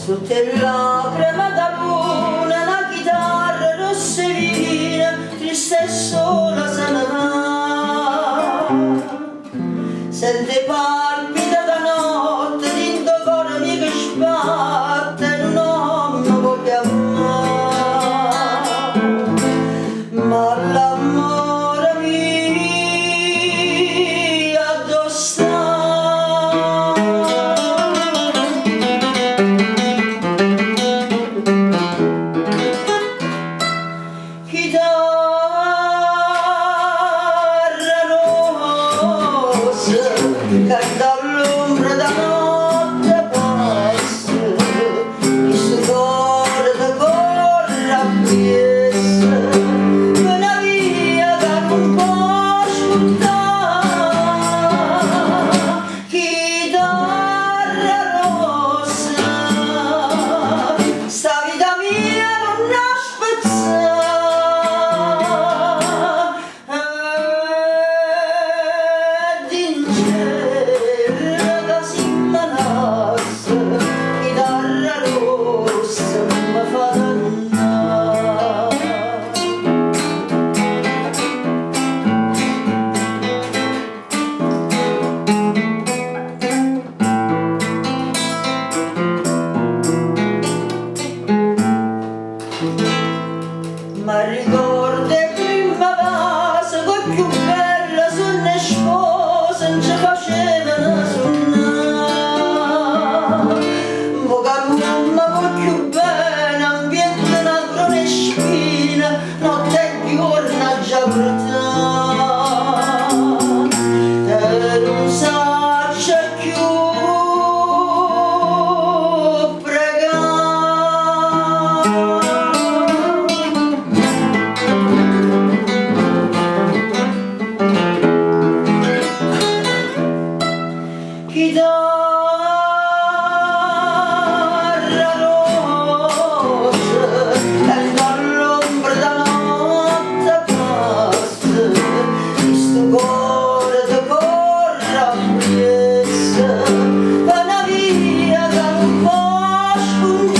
sotto la crema da luna, una chitarra rossa e vina, triste e sola se ne va. Sente palpita da notte, dentro cuore mio che sbatte, non mi voglio amare, ma l'amore mio addosso. Che dall'ombra da notte passa, questo cuore da corre appresso, una via che non può sfruttare, chitarra rossa, sta vita mia non ma ricordo prima casa che più bella sonne sposa non ci facevano suonare, mo che mamma più bene ambiente una e spina, notte e giorno già portare, e non saccia più chitarra rossa, e dall'ombra da notte passa, questo cuore da corre appresso, una via che non può sfuggire.